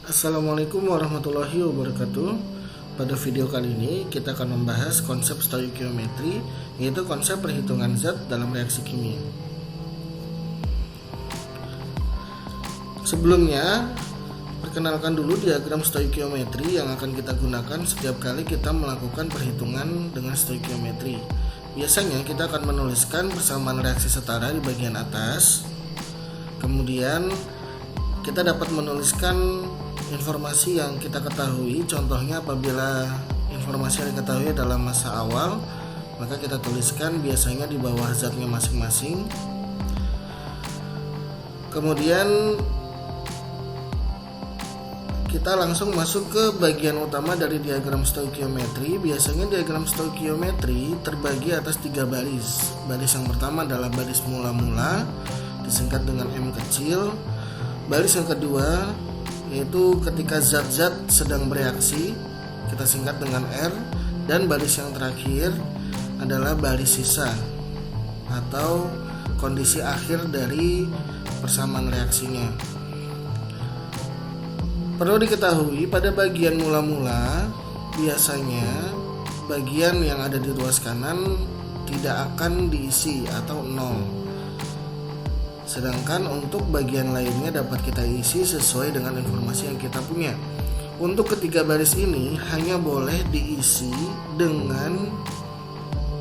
Assalamualaikum warahmatullahi wabarakatuh. Pada video kali ini kita akan membahas konsep stoikiometri, yaitu konsep perhitungan zat dalam reaksi kimia. Sebelumnya, perkenalkan dulu diagram stoikiometri yang akan kita gunakan setiap kali kita melakukan perhitungan dengan stoikiometri. Biasanya kita akan menuliskan persamaan reaksi setara di bagian atas. Kemudian kita dapat menuliskan informasi yang kita ketahui. Contohnya apabila informasi yang diketahui dalam masa awal, maka kita tuliskan biasanya di bawah zatnya masing-masing. Kemudian kita langsung masuk ke bagian utama dari diagram stoikiometri. Biasanya diagram stoikiometri terbagi atas 3 baris. Baris yang pertama adalah baris mula-mula, disingkat dengan M kecil. Baris yang kedua yaitu ketika zat-zat sedang bereaksi, kita singkat dengan R. Dan baris yang terakhir adalah baris sisa atau kondisi akhir dari persamaan reaksinya. Perlu diketahui pada bagian mula-mula biasanya bagian yang ada di ruas kanan tidak akan diisi atau 0. Sedangkan untuk bagian lainnya dapat kita isi sesuai dengan informasi yang kita punya. Untuk ketiga baris ini hanya boleh diisi dengan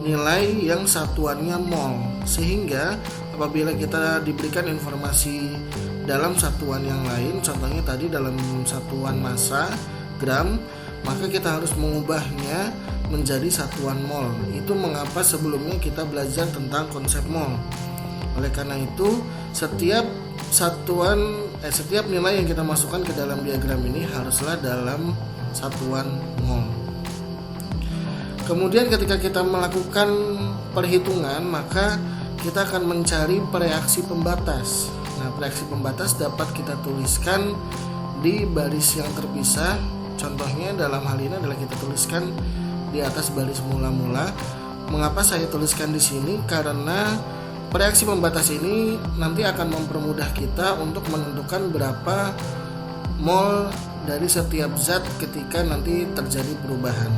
nilai yang satuannya mol. Sehingga apabila kita diberikan informasi dalam satuan yang lain, contohnya tadi dalam satuan massa gram, maka kita harus mengubahnya menjadi satuan mol. Itu mengapa sebelumnya kita belajar tentang konsep mol. Oleh karena itu, setiap nilai yang kita masukkan ke dalam diagram ini haruslah dalam satuan mol. Kemudian ketika kita melakukan perhitungan, maka kita akan mencari reaksi pembatas. Nah, reaksi pembatas dapat kita tuliskan di baris yang terpisah. Contohnya dalam hal ini adalah kita tuliskan di atas baris mula-mula. Mengapa saya tuliskan di sini? Karena reaksi pembatas ini nanti akan mempermudah kita untuk menentukan berapa mol dari setiap zat ketika nanti terjadi perubahan.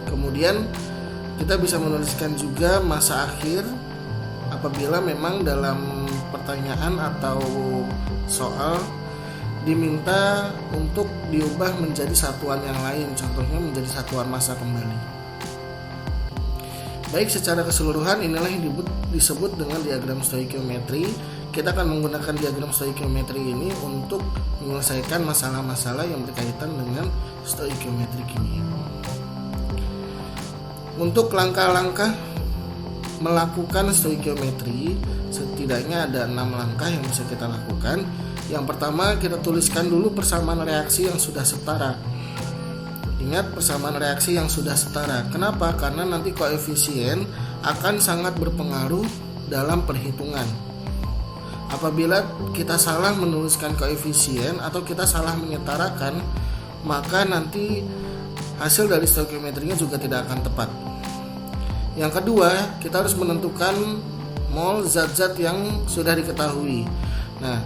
Kemudian kita bisa menuliskan juga massa akhir apabila memang dalam pertanyaan atau soal diminta untuk diubah menjadi satuan yang lain, contohnya menjadi satuan massa kembali. Baik, secara keseluruhan inilah yang disebut dengan diagram stoikiometri. Kita akan menggunakan diagram stoikiometri ini untuk menyelesaikan masalah-masalah yang berkaitan dengan stoikiometri kimia. Untuk langkah-langkah melakukan stoikiometri, setidaknya ada 6 langkah yang bisa kita lakukan. Yang pertama, kita tuliskan dulu persamaan reaksi yang sudah setara. Ingat, persamaan reaksi yang sudah setara. Kenapa? Karena nanti koefisien akan sangat berpengaruh dalam perhitungan. Apabila kita salah menuliskan koefisien atau kita salah menyetarakan, maka nanti hasil dari stoikiometrinya juga tidak akan tepat. Yang kedua, kita harus menentukan mol zat-zat yang sudah diketahui. Nah,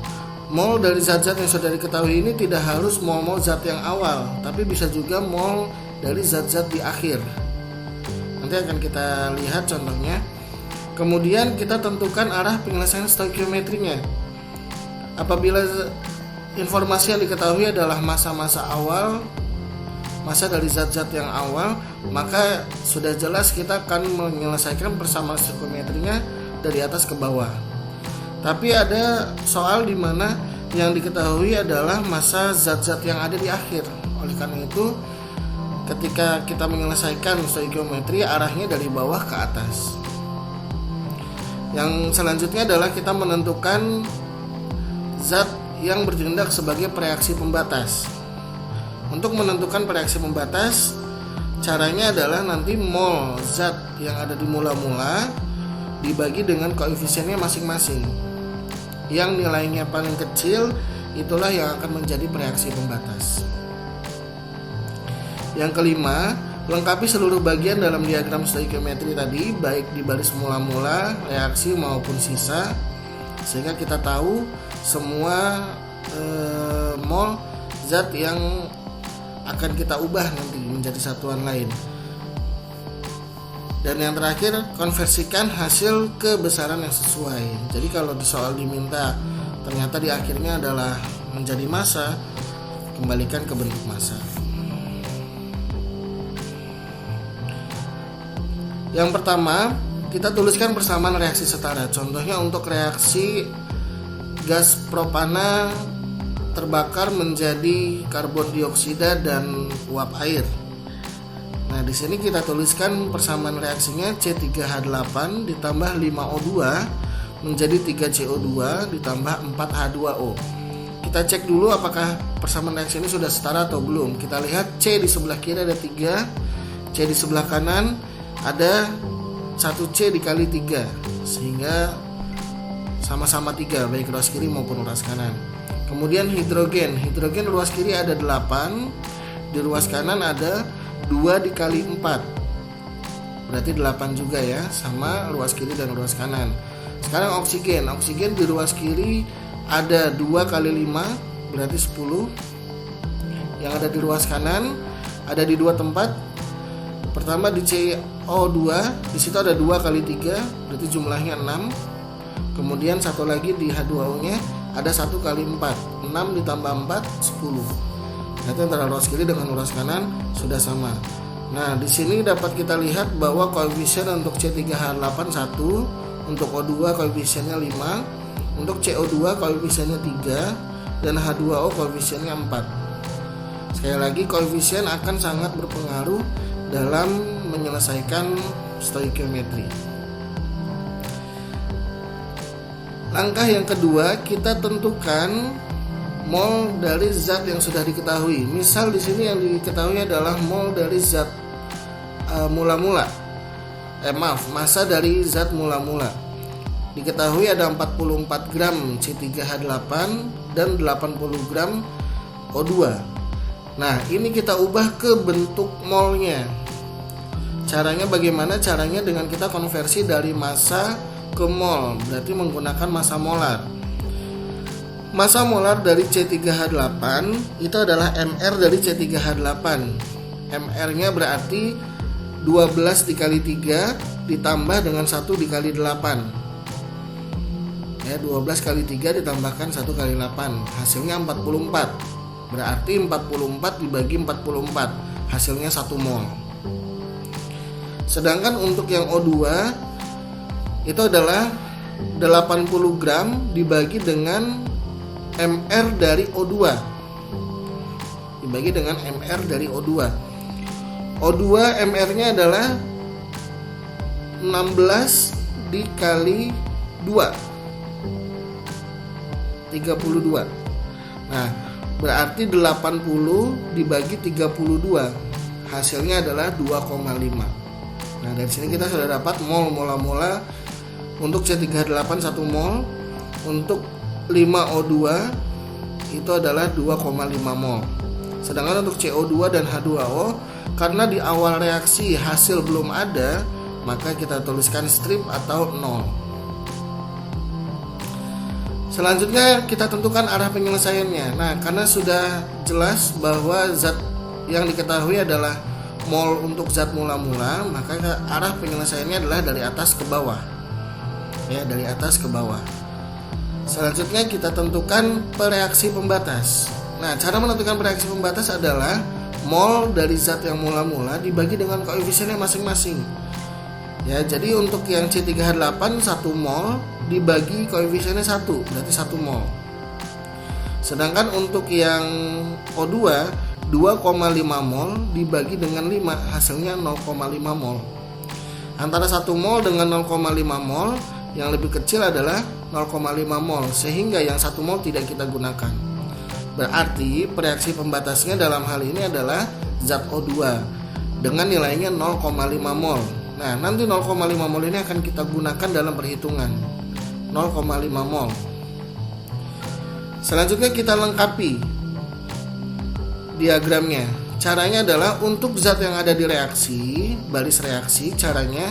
mol dari zat-zat yang sudah diketahui ini tidak harus mol-mol zat yang awal, tapi bisa juga mol dari zat-zat di akhir. Nanti akan kita lihat contohnya. Kemudian kita tentukan arah penyelesaian stoikiometrinya. Apabila informasi yang diketahui adalah massa-massa awal, massa dari zat-zat yang awal, maka sudah jelas kita akan menyelesaikan persamaan stoikiometrinya dari atas ke bawah. Tapi ada soal di mana yang diketahui adalah massa zat-zat yang ada di akhir. Oleh karena itu, ketika kita menyelesaikan stoikiometri, arahnya dari bawah ke atas. Yang selanjutnya adalah kita menentukan zat yang bertindak sebagai reaksi pembatas. Untuk menentukan reaksi pembatas, caranya adalah nanti mol zat yang ada di mula-mula dibagi dengan koefisiennya masing-masing. Yang nilainya paling kecil itulah yang akan menjadi reaksi pembatas. Yang kelima, lengkapi seluruh bagian dalam diagram stoikiometri tadi, baik di baris mula-mula, reaksi maupun sisa, sehingga kita tahu semua mol zat yang akan kita ubah nanti menjadi satuan lain. Dan yang terakhir, konversikan hasil ke besaran yang sesuai. Jadi kalau di soal diminta ternyata di akhirnya adalah menjadi massa, kembalikan ke bentuk massa. Yang pertama, kita tuliskan persamaan reaksi setara. Contohnya untuk reaksi gas propana terbakar menjadi karbon dioksida dan uap air. Nah, di sini kita tuliskan persamaan reaksinya C3H8 ditambah 5O2 menjadi 3CO2 ditambah 4H2O. Kita cek dulu apakah persamaan reaksi ini sudah setara atau belum. Kita lihat C di sebelah kiri ada 3, C di sebelah kanan ada 1C dikali 3, sehingga sama-sama 3 baik ruas kiri maupun ruas kanan. Kemudian hidrogen ruas kiri ada 8, di ruas kanan ada 2 dikali 4, berarti 8 juga ya, sama ruas kiri dan ruas kanan. Sekarang oksigen di ruas kiri ada 2 kali 5, berarti 10. Yang ada di ruas kanan ada di 2 tempat. Pertama di CO2, di situ ada 2 kali 3, berarti jumlahnya 6. Kemudian satu lagi di H2O-nya ada 1 kali 4, 6 ditambah 4, 10. Berarti antara ruas kiri dengan ruas kanan sudah sama. Nah, di sini dapat kita lihat bahwa koefisien untuk C3H8 1, untuk O2 koefisiennya 5, untuk CO2 koefisiennya 3, dan H2O koefisiennya 4. Sekali lagi, koefisien akan sangat berpengaruh dalam menyelesaikan stoikiometri. Langkah yang kedua, kita tentukan mol dari zat yang sudah diketahui. Misal di sini yang diketahui adalah mol dari zat massa dari zat mula-mula. Diketahui ada 44 gram C3H8 dan 80 gram O2. Nah, ini kita ubah ke bentuk molnya. Caranya bagaimana? Caranya dengan kita konversi dari massa ke mol, berarti menggunakan massa molar. Massa molar dari C3H8 itu adalah MR dari C3H8. MR-nya berarti 12 dikali 3 ditambah dengan 1 dikali 8. Ya, 12 kali 3 ditambahkan 1 kali 8, hasilnya 44. Berarti 44 dibagi 44, hasilnya 1 mol. Sedangkan untuk yang O2 itu adalah 80 gram dibagi dengan MR dari O2, dibagi dengan MR dari O2. O2 MR-nya adalah 16 dikali 2, 32. Nah, berarti 80 dibagi 32, hasilnya adalah 2,5. Nah, dari sini kita sudah dapat mol mola untuk C3H8 1 mol, untuk 5O2 itu adalah 2,5 mol. Sedangkan untuk CO2 dan H2O, karena di awal reaksi hasil belum ada, maka kita tuliskan strip atau 0. Selanjutnya kita tentukan arah penyelesaiannya. Nah, karena sudah jelas bahwa zat yang diketahui adalah mol untuk zat mula-mula, maka arah penyelesaiannya adalah dari atas ke bawah. Ya, dari atas ke bawah. Selanjutnya kita tentukan pereaksi pembatas. Nah, cara menentukan pereaksi pembatas adalah mol dari zat yang mula-mula dibagi dengan koefisiennya masing-masing. Ya, jadi untuk yang C3H8 1 mol dibagi koefisiennya 1, berarti 1 mol. Sedangkan untuk yang O2 2,5 mol dibagi dengan 5, hasilnya 0,5 mol. Antara 1 mol dengan 0,5 mol, yang lebih kecil adalah 0,5 mol, sehingga yang 1 mol tidak kita gunakan. Berarti pereaksi pembatasnya dalam hal ini adalah zat O2 dengan nilainya 0,5 mol. Nah, nanti 0,5 mol ini akan kita gunakan dalam perhitungan 0,5 mol. Selanjutnya kita lengkapi diagramnya. Caranya adalah untuk zat yang ada di reaksi, baris reaksi, caranya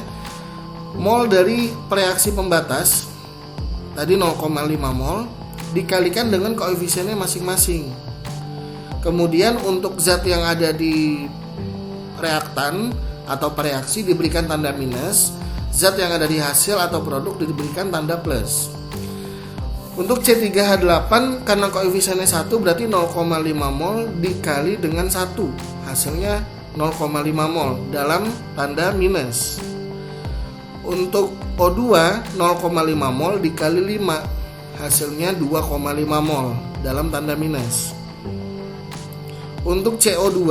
mol dari pereaksi pembatas tadi 0,5 mol dikalikan dengan koefisiennya masing-masing. Kemudian untuk zat yang ada di reaktan atau pereaksi diberikan tanda minus, zat yang ada di hasil atau produk diberikan tanda plus. Untuk C3H8 karena koefisiennya 1 berarti 0,5 mol dikali dengan 1, hasilnya 0,5 mol dalam tanda minus. Untuk O2 0,5 mol dikali 5, hasilnya 2,5 mol dalam tanda minus. Untuk CO2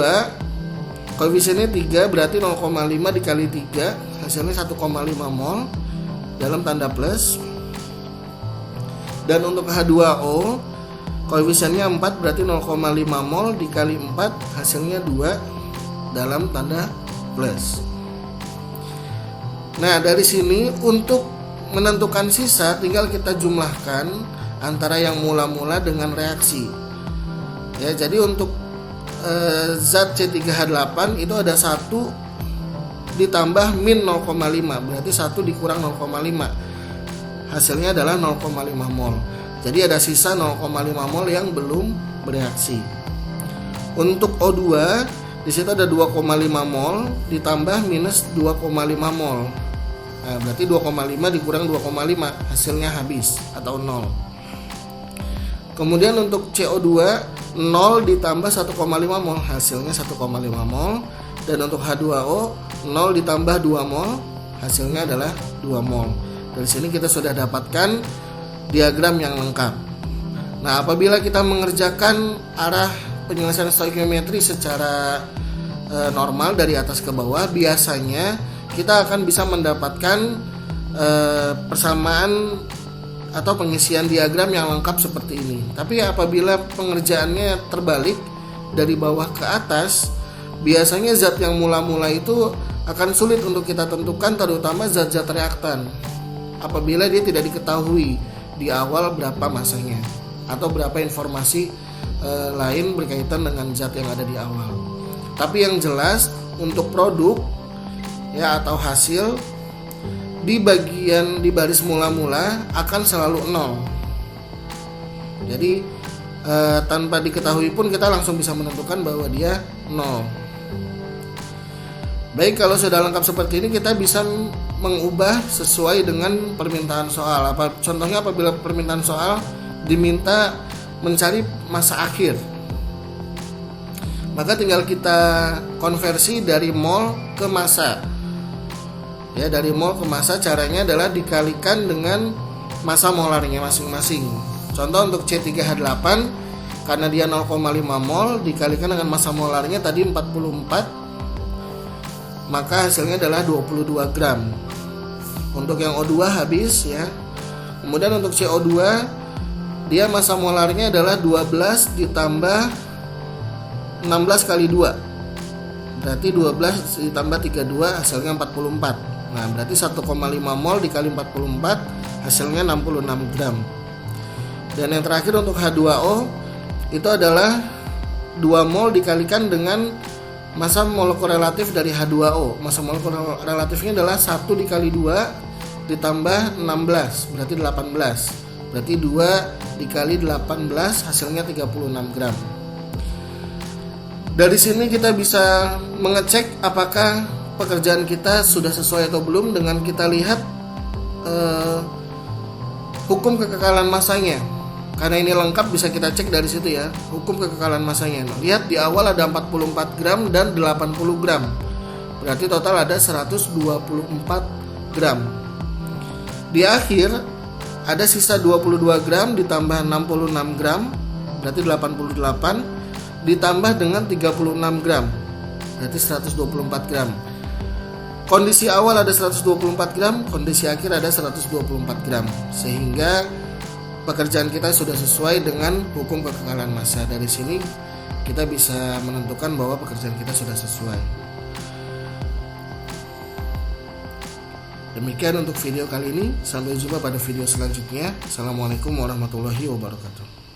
koefisiennya 3 berarti 0,5 dikali 3, hasilnya 1,5 mol dalam tanda plus. Dan untuk H2O koefisiennya 4 berarti 0,5 mol dikali 4, hasilnya 2 dalam tanda plus. Nah, dari sini untuk menentukan sisa tinggal kita jumlahkan antara yang mula-mula dengan reaksi. Ya, jadi untuk zat C3H8 itu ada 1 ditambah min 0,5, berarti 1 dikurang 0,5. Hasilnya adalah 0,5 mol. Jadi ada sisa 0,5 mol yang belum bereaksi. Untuk O2 di situ ada 2,5 mol ditambah minus 2,5 mol. Nah, berarti 2,5 dikurang 2,5, hasilnya habis atau 0. Kemudian untuk CO2 0 ditambah 1,5 mol, hasilnya 1,5 mol. Dan untuk H2O 0 ditambah 2 mol, hasilnya adalah 2 mol. Dari sini kita sudah dapatkan diagram yang lengkap. Nah, apabila kita mengerjakan arah penyelesaian stoikiometri secara normal dari atas ke bawah, biasanya kita akan bisa mendapatkan persamaan atau pengisian diagram yang lengkap seperti ini. Tapi apabila pengerjaannya terbalik dari bawah ke atas, biasanya zat yang mula-mula itu akan sulit untuk kita tentukan, terutama zat-zat reaktan. Apabila dia tidak diketahui di awal berapa masanya atau berapa informasi lain berkaitan dengan zat yang ada di awal. Tapi yang jelas untuk produk ya atau hasil di baris mula-mula akan selalu 0. Jadi tanpa diketahui pun kita langsung bisa menentukan bahwa dia 0. Baik, kalau sudah lengkap seperti ini kita bisa mengubah sesuai dengan permintaan soal. Contohnya apabila permintaan soal diminta mencari masa akhir, maka tinggal kita konversi dari mol ke massa. Ya, dari mol ke massa caranya adalah dikalikan dengan massa molarnya masing-masing. Contoh untuk C3H8 karena dia 0,5 mol dikalikan dengan massa molarnya tadi 44, maka hasilnya adalah 22 gram. Untuk yang O2 habis ya. Kemudian untuk CO2 dia massa molarnya adalah 12 ditambah 16 kali 2. Berarti 12 ditambah 32 hasilnya 44. Nah, berarti 1,5 mol dikali 44 hasilnya 66 gram. Dan yang terakhir untuk H2O itu adalah 2 mol dikalikan dengan massa molekul relatif dari H2O. Massa molekul relatifnya adalah 1 dikali 2 ditambah 16 berarti 18. Berarti 2 dikali 18 hasilnya 36 gram. Dari sini kita bisa mengecek apakah pekerjaan kita sudah sesuai atau belum dengan kita lihat hukum kekekalan massanya. Karena ini lengkap bisa kita cek dari situ ya, hukum kekekalan massanya. Nah, lihat di awal ada 44 gram dan 80 gram. Berarti total ada 124 gram. Di akhir ada sisa 22 gram ditambah 66 gram, berarti 88 ditambah dengan 36 gram. Berarti 124 gram. Kondisi awal ada 124 gram, kondisi akhir ada 124 gram. Sehingga pekerjaan kita sudah sesuai dengan hukum kekekalan massa. Dari sini kita bisa menentukan bahwa pekerjaan kita sudah sesuai. Demikian untuk video kali ini. Sampai jumpa pada video selanjutnya. Assalamualaikum warahmatullahi wabarakatuh.